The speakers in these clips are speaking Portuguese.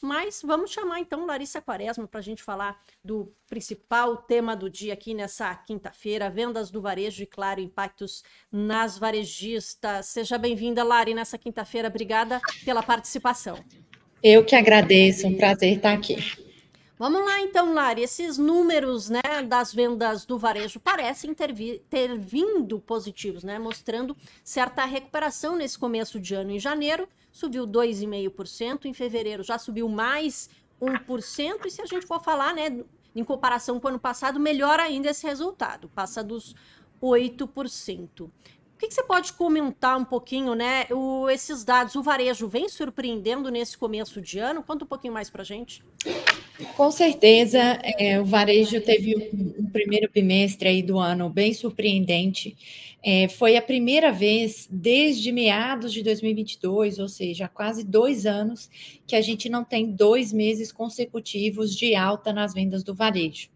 Mas vamos chamar então Larissa Quaresma para a gente falar do principal tema do dia aqui nessa quinta-feira, vendas do varejo e, claro, impactos nas varejistas. Seja bem-vinda, Lari, nessa quinta-feira. Obrigada pela participação. Eu que agradeço, um prazer estar aqui. Vamos lá então, Lari, esses números, né, das vendas do varejo parecem ter vindo positivos, né, mostrando certa recuperação nesse começo de ano. Em janeiro subiu 2,5%, em fevereiro já subiu mais 1%, e se a gente for falar, né, em comparação com o ano passado, melhor ainda esse resultado, passa dos 8%. O que você pode comentar um pouquinho, né, esses dados, o varejo vem surpreendendo nesse começo de ano? Conta um pouquinho mais pra gente. Com certeza, o varejo teve um primeiro bimestre aí do ano bem surpreendente. Foi a primeira vez desde meados de 2022, ou seja, há quase 2 anos, que a gente não tem 2 meses consecutivos de alta nas vendas do varejo.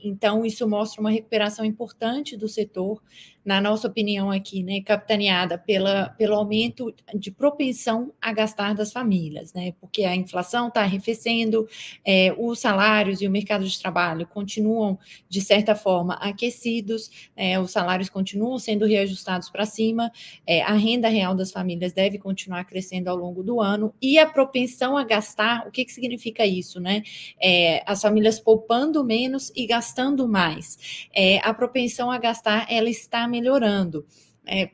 Então, isso mostra uma recuperação importante do setor, na nossa opinião aqui, né, capitaneada pelo aumento de propensão a gastar das famílias, né, porque a inflação está arrefecendo, os salários e o mercado de trabalho continuam, de certa forma, aquecidos, os salários continuam sendo reajustados para cima, a renda real das famílias deve continuar crescendo ao longo do ano, e a propensão a gastar, o que significa isso, né? As famílias poupando menos e gastando mais. A propensão a gastar, ela está melhorando.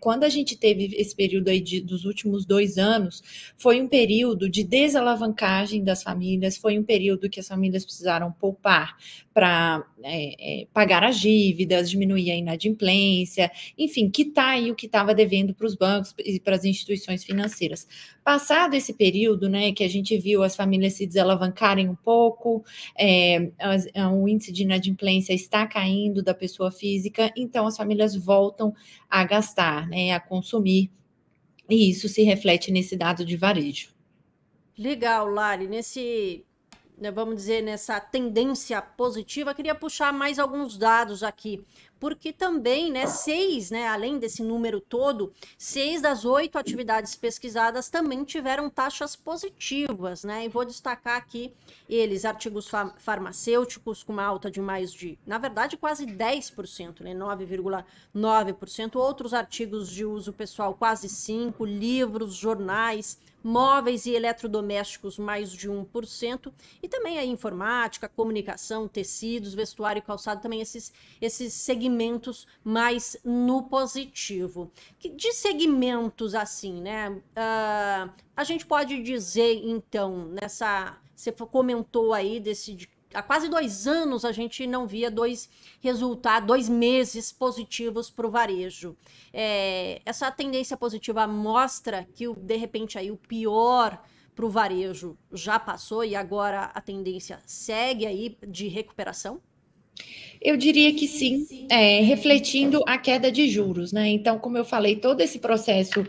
Quando a gente teve esse período aí dos últimos 2 anos, foi um período de desalavancagem das famílias, foi um período que as famílias precisaram poupar para pagar as dívidas, diminuir a inadimplência, enfim, quitar aí o que estava devendo para os bancos e para as instituições financeiras. Passado esse período, né, que a gente viu as famílias se desalavancarem um pouco, o índice de inadimplência está caindo da pessoa física, então as famílias voltam a gastar, né, a consumir, e isso se reflete nesse dado de varejo. Legal, Lari, vamos dizer, nessa tendência positiva, queria puxar mais alguns dados aqui, porque também, né, 6, né, além desse número todo, 6 das 8 atividades pesquisadas também tiveram taxas positivas, né, e vou destacar aqui eles, artigos farmacêuticos com uma alta de na verdade, quase 10%, né, 9,9%, outros artigos de uso pessoal quase 5%, livros, jornais, móveis e eletrodomésticos mais de 1%, e também a informática, comunicação, tecidos, vestuário e calçado, também esses segmentos mais no positivo. De segmentos assim, né, a gente pode dizer, então, você comentou aí há quase 2 anos a gente não via 2 meses positivos para o varejo. Essa tendência positiva mostra que, de repente, aí o pior para o varejo já passou e agora a tendência segue aí de recuperação? Eu diria que sim, refletindo a queda de juros, né? Então, como eu falei, todo esse processo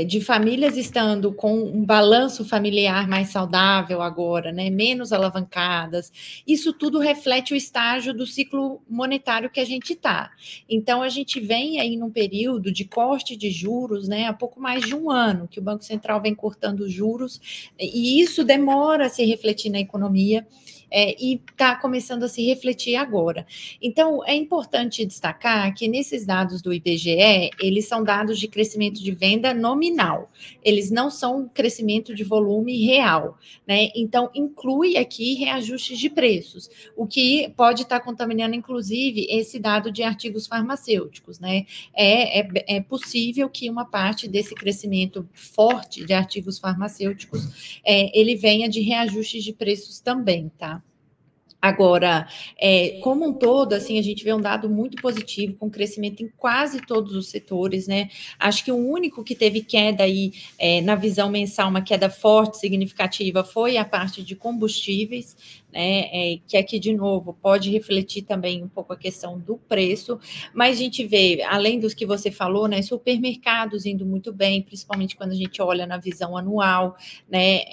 de famílias estando com um balanço familiar mais saudável agora, né? Menos alavancadas, isso tudo reflete o estágio do ciclo monetário que a gente está. Então, a gente vem aí num período de corte de juros, né? Há pouco mais de 1 ano que o Banco Central vem cortando juros, e isso demora a se refletir na economia. E está começando a se refletir agora. Então, é importante destacar que nesses dados do IBGE, eles são dados de crescimento de venda nominal, eles não são crescimento de volume real, né? Então, inclui aqui reajustes de preços, o que pode estar contaminando, inclusive, esse dado de artigos farmacêuticos, né? É possível que uma parte desse crescimento forte de artigos farmacêuticos, ele venha de reajustes de preços também, tá? Agora, como um todo, assim, a gente vê um dado muito positivo, com crescimento em quase todos os setores, né? Acho que o único que teve queda aí, na visão mensal, uma queda forte, significativa, foi a parte de combustíveis, né? Que aqui, de novo, pode refletir também um pouco a questão do preço, mas a gente vê, além dos que você falou, né? Supermercados indo muito bem, principalmente quando a gente olha na visão anual, né?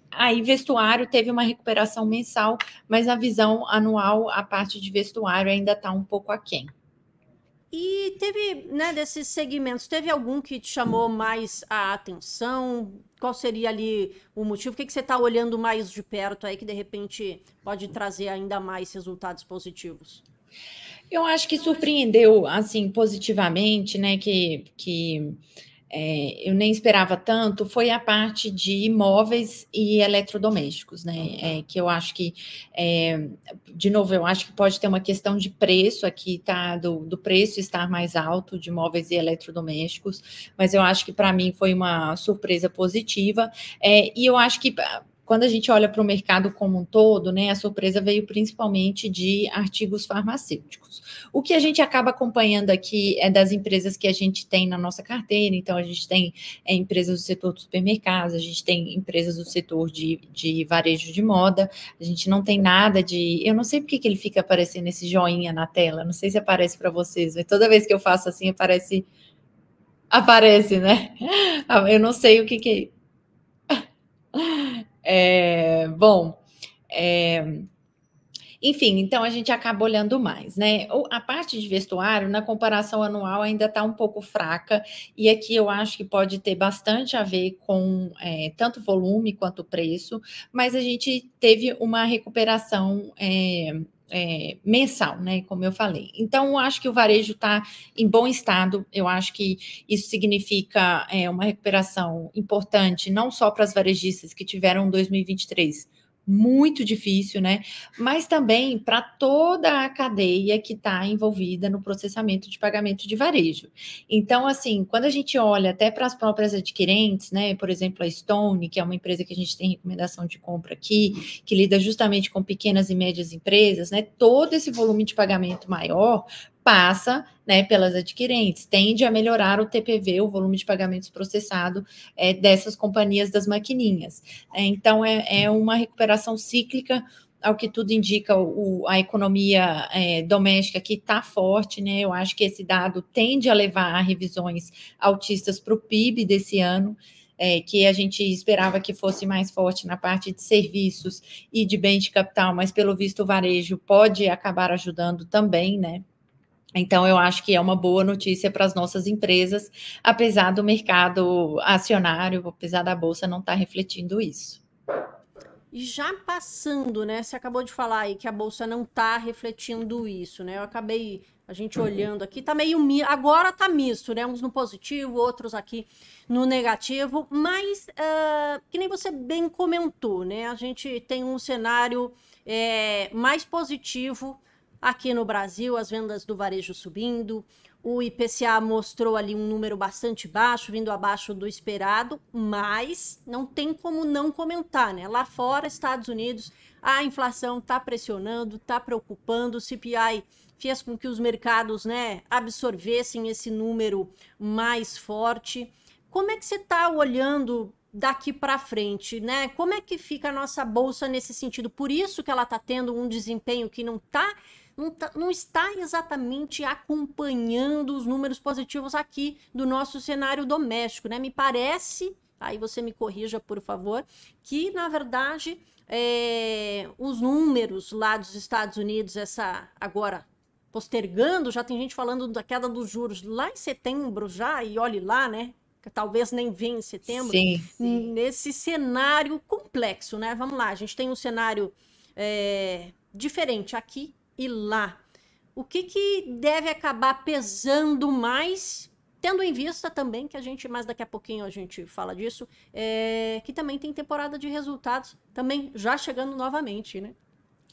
Aí, vestuário teve uma recuperação mensal, mas na visão anual, a parte de vestuário ainda está um pouco aquém. E teve, né, desses segmentos, teve algum que te chamou mais a atenção? Qual seria ali o motivo? O que você está olhando mais de perto aí que de repente pode trazer ainda mais resultados positivos? Eu acho que surpreendeu, assim, positivamente, né, eu nem esperava tanto, foi a parte de imóveis e eletrodomésticos, né? Que eu acho que, de novo, eu acho que pode ter uma questão de preço aqui, tá? Do preço estar mais alto de imóveis e eletrodomésticos, mas eu acho que para mim foi uma surpresa positiva, e eu acho que quando a gente olha para o mercado como um todo, né, a surpresa veio principalmente de artigos farmacêuticos. O que a gente acaba acompanhando aqui é das empresas que a gente tem na nossa carteira, então a gente tem empresas do setor de supermercados, a gente tem empresas do setor de varejo de moda, a gente não tem nada de... Eu não sei porque que ele fica aparecendo esse joinha na tela, não sei se aparece para vocês, mas toda vez que eu faço assim, aparece, né? Eu não sei o que bom, enfim, então a gente acaba olhando mais, né? A parte de vestuário, na comparação anual, ainda está um pouco fraca, e aqui eu acho que pode ter bastante a ver com tanto volume quanto preço, mas a gente teve uma recuperação mensal, né? Como eu falei. Então, eu acho que o varejo está em bom estado, eu acho que isso significa uma recuperação importante, não só para as varejistas que tiveram 2023 muito difícil, né? Mas também para toda a cadeia que está envolvida no processamento de pagamento de varejo. Então, assim, quando a gente olha até para as próprias adquirentes, né? Por exemplo, a Stone, que é uma empresa que a gente tem recomendação de compra aqui, que lida justamente com pequenas e médias empresas, né? Todo esse volume de pagamento maior passa, né, pelas adquirentes, tende a melhorar o TPV, o volume de pagamentos processado dessas companhias das maquininhas. Então, é uma recuperação cíclica, ao que tudo indica, a economia doméstica aqui está forte, né? Eu acho que esse dado tende a levar a revisões altistas para o PIB desse ano, que a gente esperava que fosse mais forte na parte de serviços e de bens de capital, mas pelo visto o varejo pode acabar ajudando também, né? Então, eu acho que é uma boa notícia para as nossas empresas, apesar do mercado acionário, apesar da Bolsa não estar refletindo isso. E já passando, né? Você acabou de falar aí que a bolsa não tá refletindo isso, né? A gente olhando aqui, tá meio agora tá misto, né? Uns no positivo, outros aqui no negativo, mas que nem você bem comentou, né? A gente tem um cenário mais positivo aqui no Brasil, as vendas do varejo subindo. O IPCA mostrou ali um número bastante baixo, vindo abaixo do esperado, mas não tem como não comentar, né? Lá fora, Estados Unidos, a inflação está pressionando, está preocupando, o CPI fez com que os mercados, né, absorvessem esse número mais forte. Como é que você está olhando daqui para frente, né? Como é que fica a nossa bolsa nesse sentido? Por isso que ela está tendo um desempenho que não está exatamente acompanhando os números positivos aqui do nosso cenário doméstico, né? Me parece, aí você me corrija, por favor, que, na verdade, os números lá dos Estados Unidos, agora postergando, já tem gente falando da queda dos juros lá em setembro já, e olhe lá, né? Que talvez nem venha em setembro. Sim. Nesse cenário complexo, né? Vamos lá, a gente tem um cenário diferente aqui e lá. O que deve acabar pesando mais, tendo em vista também que mas daqui a pouquinho a gente fala disso, que também tem temporada de resultados também já chegando novamente, né?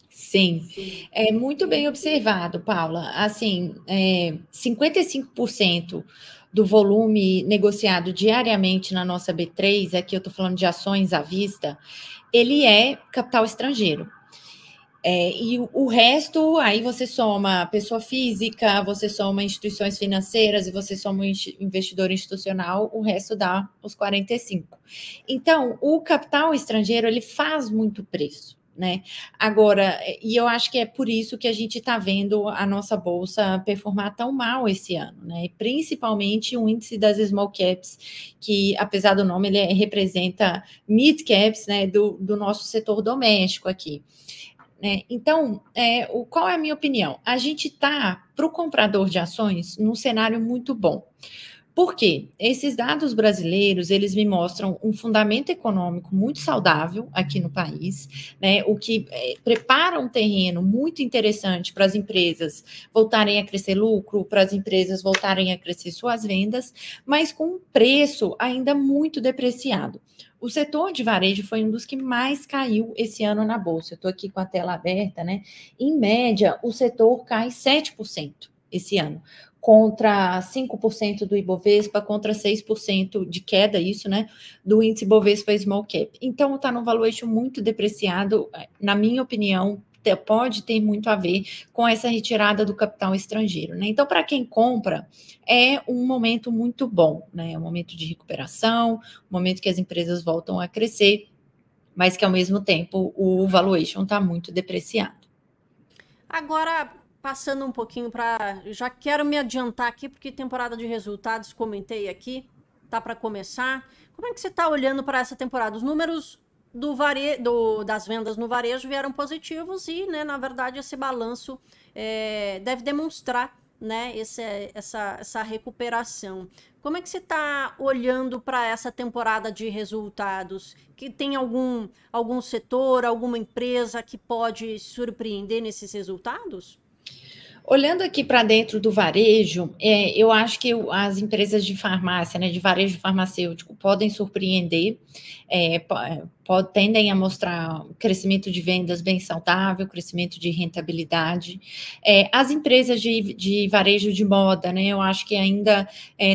Sim, é muito bem observado, Paula. Assim, 55% do volume negociado diariamente na nossa B3, aqui eu estou falando de ações à vista, ele é capital estrangeiro. E o resto, aí você soma pessoa física, você soma instituições financeiras e você soma investidor institucional, o resto dá os 45. Então, o capital estrangeiro, ele faz muito preço, né? Agora, e eu acho que é por isso que a gente está vendo a nossa bolsa performar tão mal esse ano, né? Principalmente o índice das small caps, que apesar do nome, ele representa mid caps, né? Do nosso setor doméstico aqui. né? Então, qual é a minha opinião? A gente está, para o comprador de ações, num cenário muito bom. Por quê? Esses dados brasileiros, eles me mostram um fundamento econômico muito saudável aqui no país, né? O que prepara um terreno muito interessante para as empresas voltarem a crescer lucro, para as empresas voltarem a crescer suas vendas, mas com um preço ainda muito depreciado. O setor de varejo foi um dos que mais caiu esse ano na bolsa. Eu estou aqui com a tela aberta, né? Em média, o setor cai 7% esse ano, contra 5% do Ibovespa, contra 6% de queda, isso, né, do índice Ibovespa Small Cap. Então, está num valuation muito depreciado, na minha opinião, pode ter muito a ver com essa retirada do capital estrangeiro, né? Então, para quem compra, é um momento muito bom, né? É um momento de recuperação, um momento que as empresas voltam a crescer, mas que, ao mesmo tempo, o valuation está muito depreciado. Agora, passando um pouquinho para. Já quero me adiantar aqui, porque temporada de resultados, comentei aqui, tá para começar. Como é que você está olhando para essa temporada? Os números das vendas no varejo vieram positivos e, né, na verdade, esse balanço deve demonstrar, né, essa recuperação. Como é que você está olhando para essa temporada de resultados? Que tem algum setor, alguma empresa que pode surpreender nesses resultados? Olhando aqui para dentro do varejo, eu acho que as empresas de farmácia, né, de varejo farmacêutico, podem surpreender, tendem a mostrar crescimento de vendas bem saudável, crescimento de rentabilidade. As empresas de varejo de moda, né, eu acho que ainda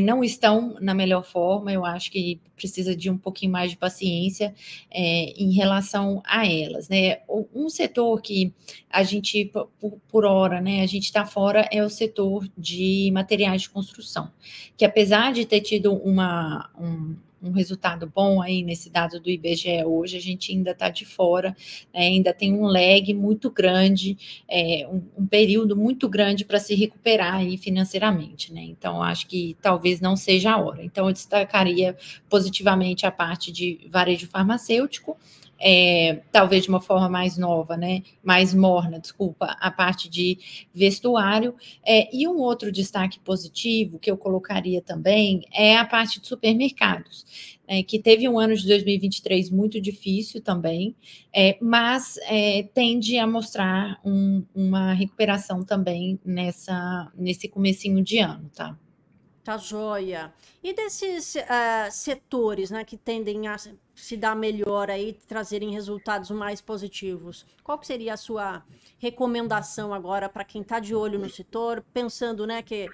não estão na melhor forma, eu acho que precisa de um pouquinho mais de paciência em relação a elas, né? Um setor que a gente, por hora, né, a gente está fora é o setor de materiais de construção, que apesar de ter tido um resultado bom aí nesse dado do IBGE hoje, a gente ainda está de fora, né, ainda tem um lag muito grande, um período muito grande para se recuperar aí financeiramente, né? Então, acho que talvez não seja a hora. Então, eu destacaria positivamente a parte de varejo farmacêutico, talvez de uma forma mais nova, né? Mais morna, desculpa, a parte de vestuário. E um outro destaque positivo que eu colocaria também é a parte de supermercados, que teve um ano de 2023 muito difícil também, mas tende a mostrar uma recuperação também nesse comecinho de ano, tá? Tá joia. E desses setores, né, que tendem a se dar melhor aí, trazerem resultados mais positivos, qual que seria a sua recomendação agora para quem está de olho no setor, pensando, né, que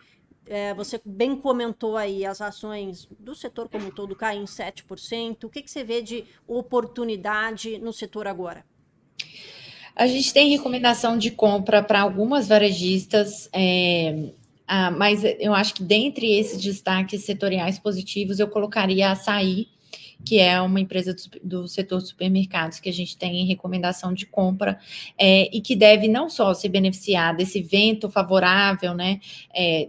você bem comentou aí, as ações do setor como um todo caem em 7%. O que você vê de oportunidade no setor agora? A gente tem recomendação de compra para algumas varejistas, mas eu acho que dentre esses destaques setoriais positivos, eu colocaria a Açaí, que é uma empresa do setor de supermercados que a gente tem em recomendação de compra, e que deve não só se beneficiar desse vento favorável, né,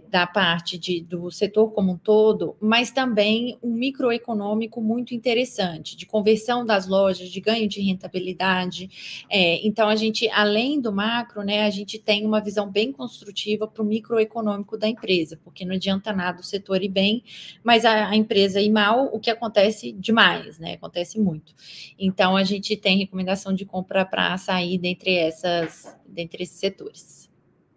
da parte do setor como um todo, mas também um microeconômico muito interessante, de conversão das lojas, de ganho de rentabilidade. Então, a gente, além do macro, né, a gente tem uma visão bem construtiva para o microeconômico da empresa, porque não adianta nada o setor ir bem, mas a empresa ir mal, o que acontece demais, né? Acontece muito. Então, a gente tem recomendação de compra para açaí dentre esses setores.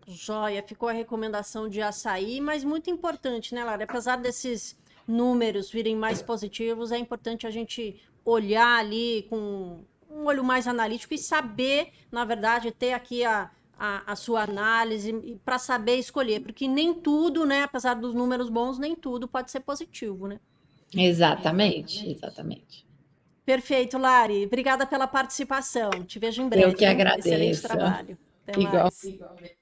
Joia, ficou a recomendação de açaí, mas muito importante, né, Lara? Apesar desses números virem mais positivos, é importante a gente olhar ali com um olho mais analítico e saber, na verdade, ter aqui a sua análise para saber escolher, porque nem tudo, né, apesar dos números bons, nem tudo pode ser positivo, né? Exatamente, exatamente. Perfeito, Lari. Obrigada pela participação. Te vejo em Eu breve, que hein? Excelente agradeço. trabalho. Até Igual. mais.